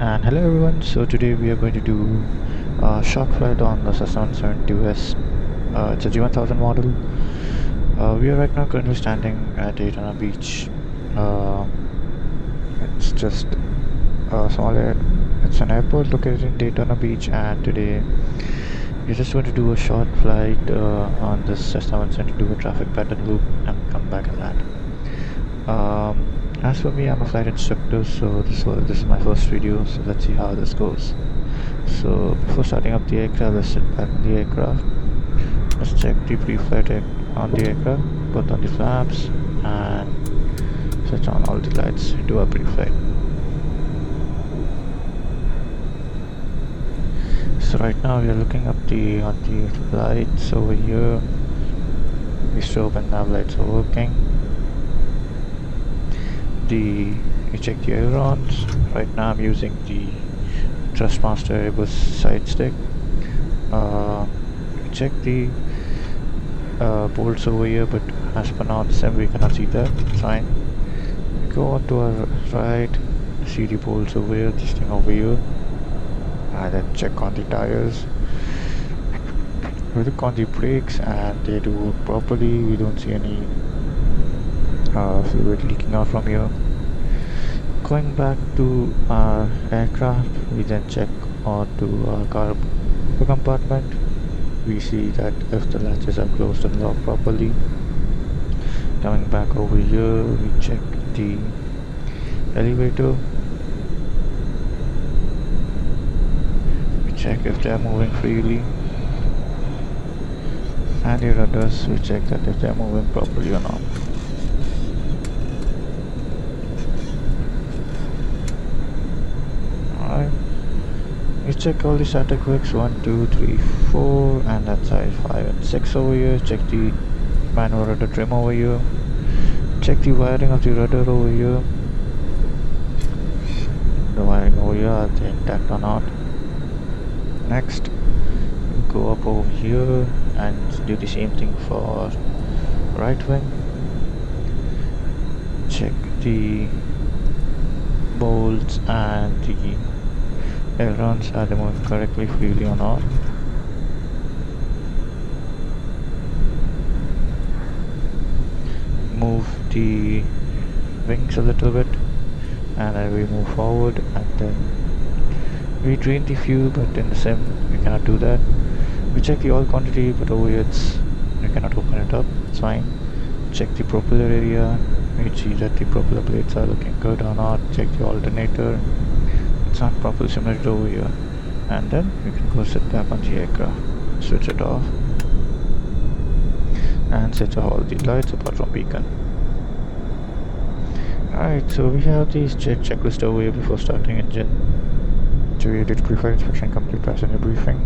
And hello everyone, so today we are going to do a shock flight on the Cessna 172S. It's a G1000 model. We are right now currently standing at Daytona Beach. It's just a it's an airport located in Daytona Beach, and today we're just going to do a short flight on this Cessna 172, a traffic pattern loop, and come back and land. As for me, I'm a flight instructor, so this is my first video, so let's see how this goes. So before starting up the aircraft, let's sit back in the aircraft. Let's check the pre-flight on the aircraft, put on the flaps, and switch on all the lights into our pre-flight. So right now we are looking up on the lights over here. The strobe and nav lights are working. We check the ailerons. Right now I'm using the Thrustmaster Airbus side stick. Check the bolts over here, but as per now the sim we cannot see that. It's fine. We go on to our right, see the bolts over here, this thing over here, and then check on the tires. We look on the brakes and they do work properly. We don't see any fluid leaking out from here. Going back to our aircraft, we then check onto our cargo compartment. We see that if the latches are closed and locked properly. Coming back over here, we check the elevator. We check if they are moving freely. And the rudders, we check that if they are moving properly or not. Alright. We check all the static works 1, 2, 3, 4, and that's side 5 and 6 over here. Check the manual rudder trim over here. Check the wiring of the rudder over here. The wiring over here, are they intact or not? Next, we go up over here and do the same thing for right wing. Check the bolts and the ailerons, are they moving correctly, freely or not. Move the wings a little bit and then we move forward, and then we drain the fuel, but in the sim we cannot do that. We check the oil quantity, but over here we cannot open it up, it's fine. Check the propeller area, we see that the propeller plates are looking good or not. Check the alternator, it's not properly simulated over here. And then we can go sit back on the aircraft, switch it off, and switch off all the lights apart from beacon. Alright, so we have these checklist over here before starting engine. So we did pre-flight inspection, complete passenger briefing.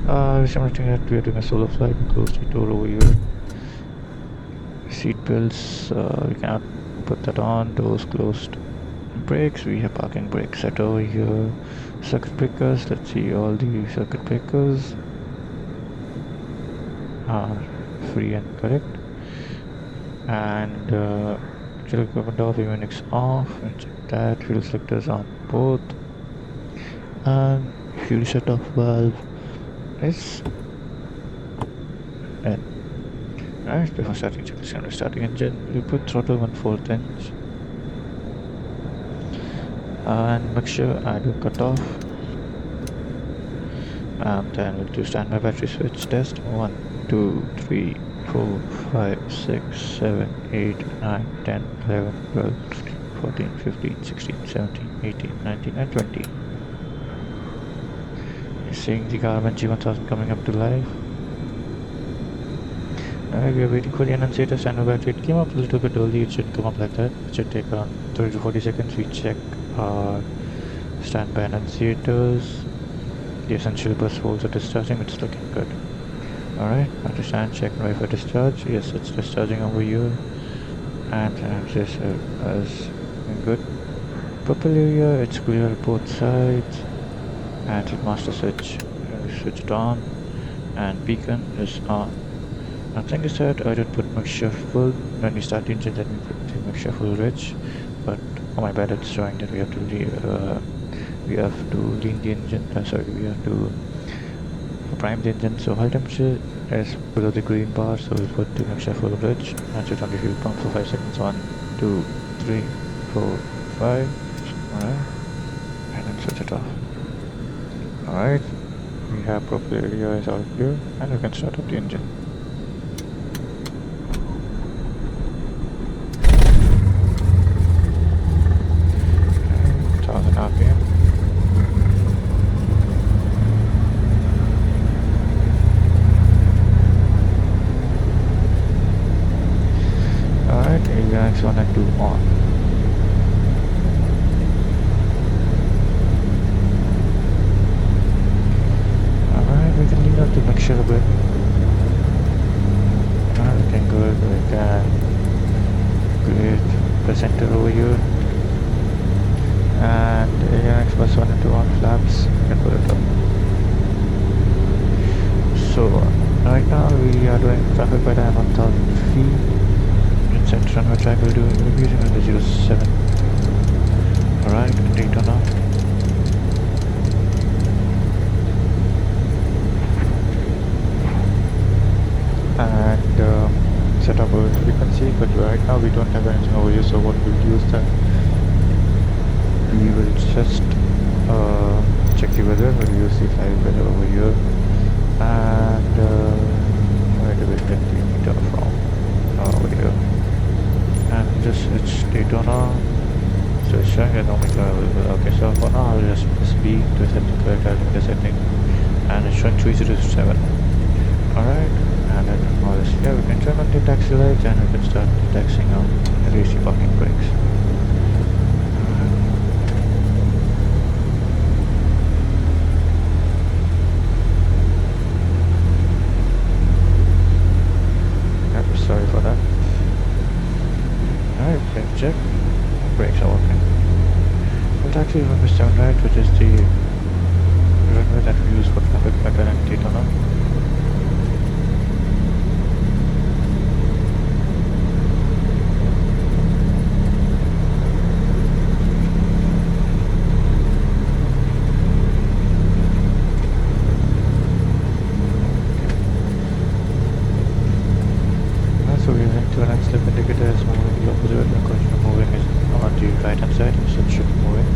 We're simulating that we are doing a solo flight. We close the door over here. Seat belts, we cannot put that on. Doors closed. Brakes, we have parking brake set over here. Circuit breakers, let's see all the circuit breakers are free and correct. And electrical equipment off, avionics off, and check that. Fuel selectors on both, and fuel shut-off valve is in. Right, before starting checklist and restarting engine, we put throttle 1/4 inch. And make sure I do cut off, and then we'll do standby battery switch test. 1, 2, 3, 4, 5, 6, 7, 8, 9, 10, 11, 12, 13, 14, 15, 16, 17, 18, 19, and 20. You're seeing the Garmin G1000 coming up to life. We are waiting for the annunciator standby battery. It came up a little bit early, it should come up like that. It should take around 30 to 40 seconds. We check our standby annunciators. The essential bus holes are discharging, it's looking good. Alright, battery stand check and wait for discharge. Yes, it's discharging over here. And this is good. Purple area, it's clear at both sides. And master switch, switch it on. And beacon is on. Nothing is said, I did put mixture full. When we start the engine, let me put the mixture full rich. But oh my bad, it's showing that we have to we have to lean the engine. Sorry, we have to prime the engine. So hull temperature is below the green bar, so we'll put the mixture full bridge and switch on the fuel pump for 5 seconds. 1, 2, 3, 4, 5. Alright, and then switch it off. Alright, we have proper area is all clear, and we can start up the engine. Okay, 1000 RPM. Alright, avionics 1 and 2 on. Alright, we can lean out the mixture a bit. Looking good, we can create the center over here. And avionics plus 1 and 2 on flaps, we can put it up. So, right now we are doing traffic by time 1000 feet. Inside runway track we'll be using the 07. Alright, Daytona. And set up our frequency, but right now we don't have anything over here, so what we'll do is that we will just check the weather. We'll use the live weather over here. And where do we get the meter from? Over here. And just it's Daytona, so it's showing a nomenclature available. Okay, so for now I'll just press B to set the correct altimeter setting, and it's showing 307. Alright, and then all this here we can turn on the taxi lights and we can start taxiing on the AC parking brakes. Sorry for that. Alright, let's check. Brakes are working. We'll taxi runway 7 right, which is the runway that we use for traffic pattern and Daytona. So we are going to an slip indicator is moving the opposite way because you're moving is on the right hand side, so it should be moving.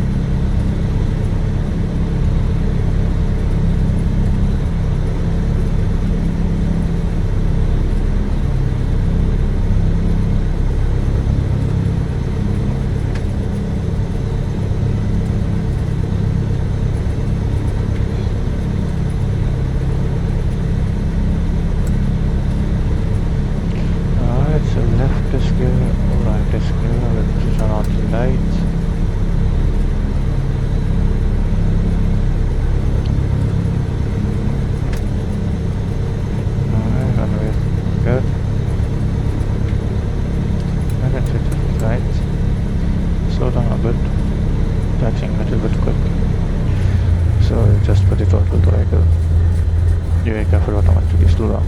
So left is clear, right is clear, we'll turn on the lights. Alright, runway good. I can switch the lights. Slow down a bit. Taxiing a little bit quick. So just put the throttle to idle. The aircraft will automatically slow down.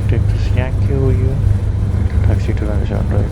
Take this Yankee over here, taxi to runway 7 right.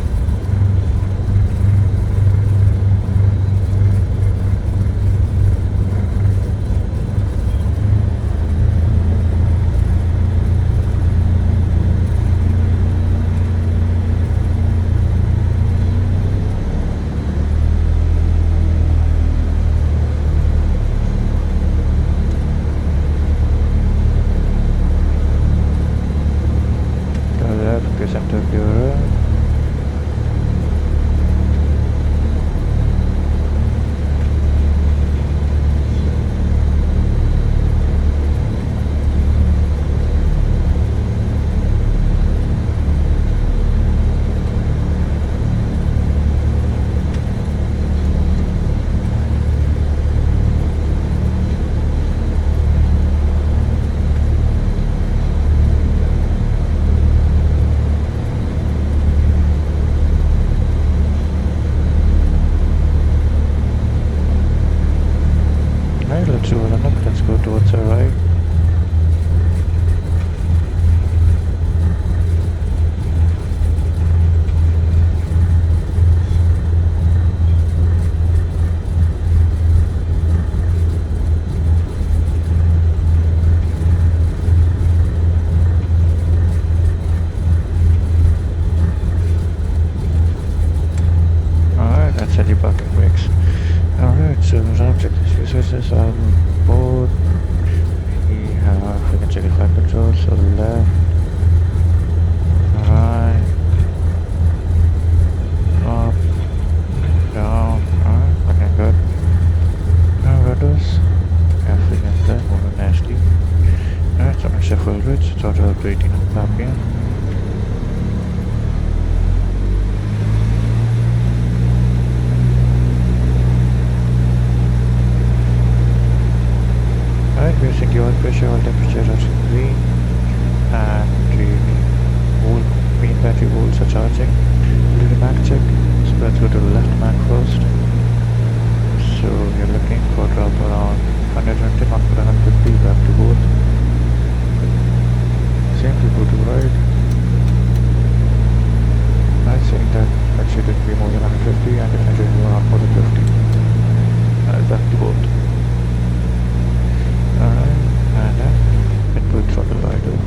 Alright, let's do a run up. Let's go towards the right. Alright, that's any parking brakes. Alright, so round check this resources on board. We can check the flight control, so left, right, up, down, alright, looking good. Now rudders, we can that, moving nicely. Alright, so extra full bridge, total of 18 RPM. Alright, we're seeing oil pressure, oil temperature are green, and the main battery volts are charging. We'll do the Mac check, so let's go to the left Mac first. So we're looking for drop around 120, not 150, back to both. Same we go to right. I'm saying that shouldn't be more than 150 and it should be around more than 50. Back to both. Alright, and then input throttle idle.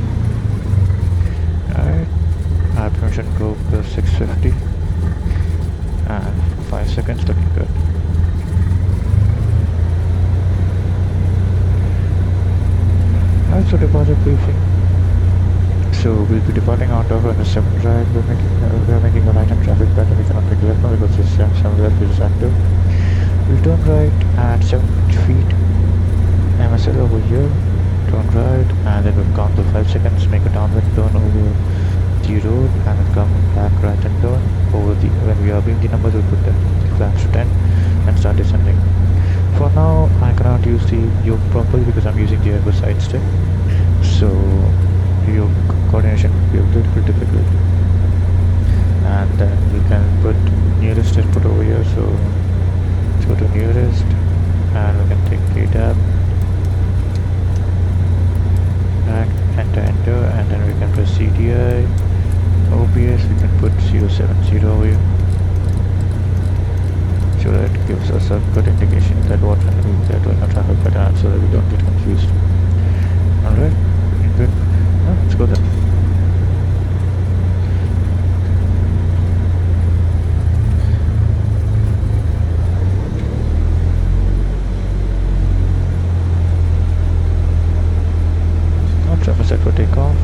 Alright, RPM should go plus 650 and 5 seconds, looking good. Alright, so departure briefing. So we'll be departing out of the 7 right. We're making a right-hand traffic pattern. We cannot make left now because this 7 left is active. We'll turn right at 7 feet. MSL over here, turn right, and then we'll count the 5 seconds, make a downwind turn over the road, and then come back right and turn over the, when we are being the numbers, we'll put the flash to 10 and start descending. For now, I cannot use the yoke properly because I'm using the Airbus side stick, so the yoke coordination will be a little bit difficult. And then we can put nearest input over here, so let's go to nearest, and we can take KTAB. Enter, and then we can press CDI, OBS, we can put 070 over here, so that gives us a good indication that what we are doing a traffic pattern so that we don't get confused. Alright, good. Let's go then. Traffic set for takeoff.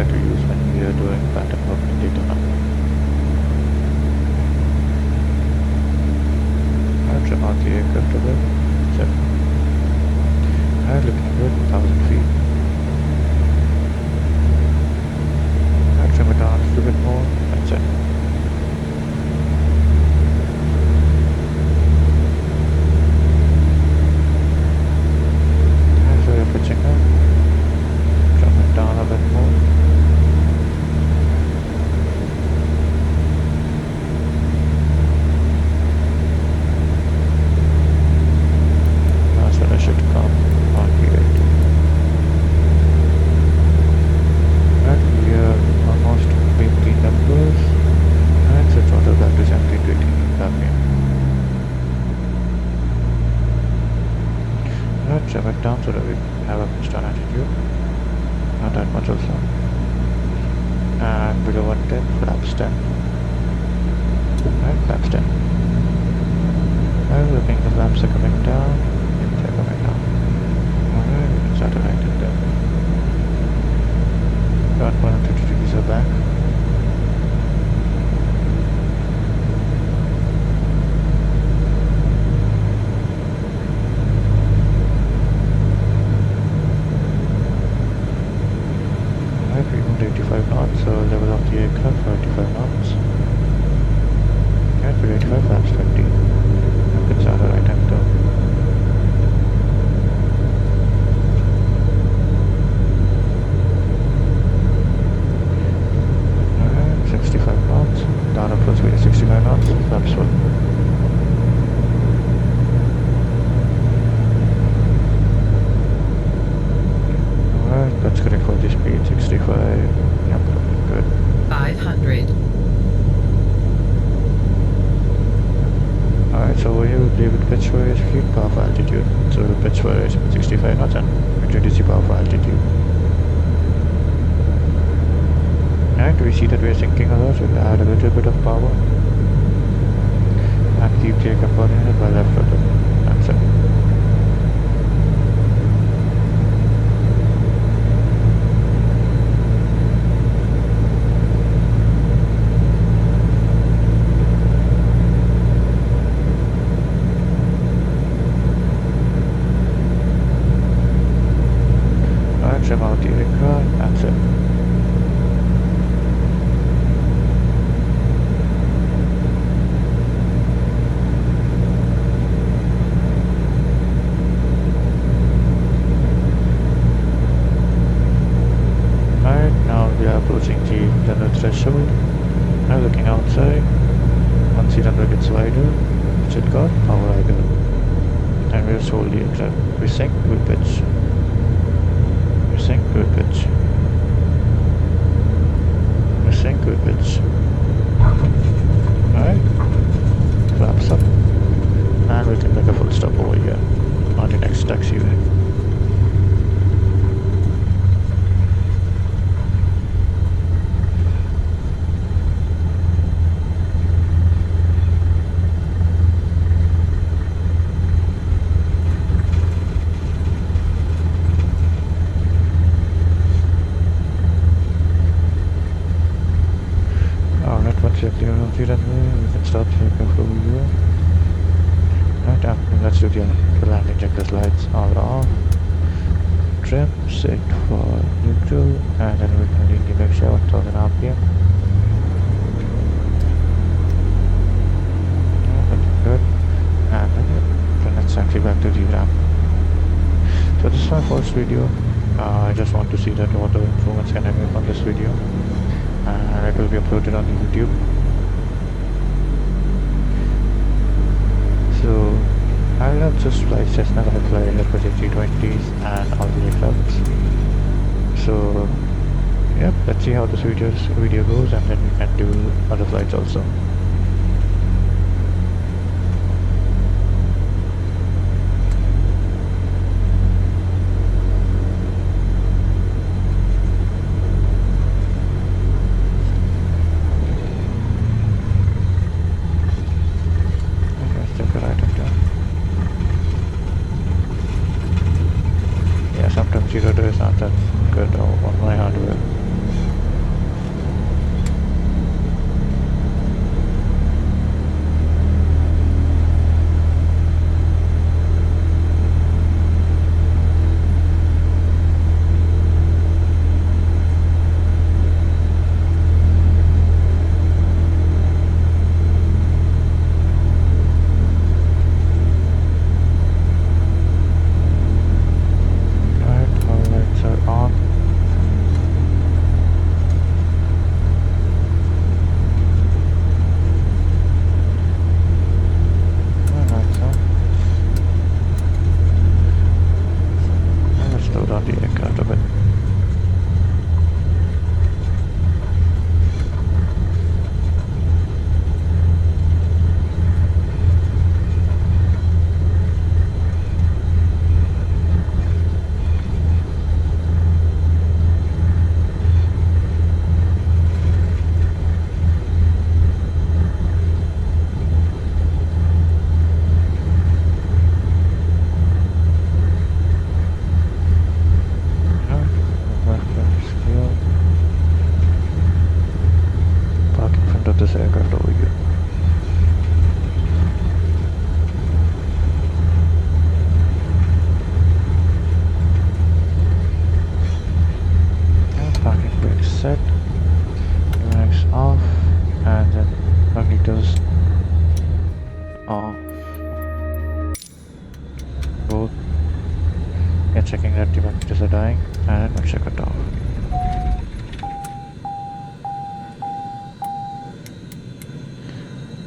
that we use when we are doing pattern work in Daytona. I'll trim out the aircraft a bit. Check. Alright, looking good, 1,000 feet. I'll trim it down a little bit more. That's it. Alright, so we're pitching now. Trim it down a bit more. That's when I should come on here. Right, we are almost with the numbers. And so throttle back to 17 to 18 RPM. Right, trim it down so that we have a piston attitude. Not that much also. And below 110, flaps 10. Right, flaps 10. Right, looking the flaps are coming down. They're coming down. Alright, we can start alignment there. About 150 degrees are back. Alright, we moved 85 knots, so level of the aircraft for 85 knots. Alright, we're 85 flaps 50. You can start a right hand turn. Alright, 65 knots. Down up full speed is 65 knots, flaps full. Alright, that's correct for the speed, 65. Yep, looking good. 500. Alright, so over here we play with pitch for speed, power for altitude. So the pitch for is 65 knots and introduce the power for altitude. And we see that we are sinking a lot, so we'll add a little bit of power. And keep the aircraft coordinated by left throttle. That's it. Alright, trim out the aircraft, that's it. Alright, now we are approaching the runway threshold. Now looking outside. Once the runway gets wider, it should got power idle. And we'll hold the aircraft. We sink, we pitch. We sink, we pitch. We sink, we pitch. Alright. Flaps up. And we can make a full stop over here on the next taxi unit. Alright, once you're clear of the runway, we can stop the aircraft over here. Right, and let's do the landing checklist lights are on. Trim set for neutral, and then we can lean the make sure 1000 RPM. Looking good. And then let's actually back to the ramp. So this is my first video. I just want to see that what the improvements can I make on this video, and it will be uploaded on YouTube. So I will not just fly Cessna, I fly Airbus A320s and all the aircrafts. So yep, let's see how this video goes, and then we can do other flights also. Sometimes zero is not that good on my hardware. this aircraft over here. Parking brake set, pneumatics off, and then magnetors on. Both. Yeah, checking that the magnetors are dying, and we'll check it off.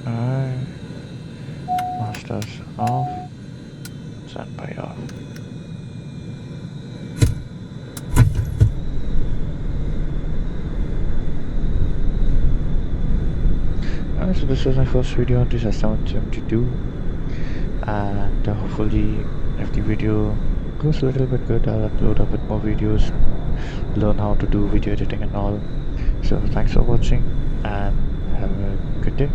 Alright, masters off, standby off. So this was my first video on the Cessna 172, and hopefully if the video goes a little bit good, I'll upload a bit more videos, learn how to do video editing and all. So thanks for watching and have a good day.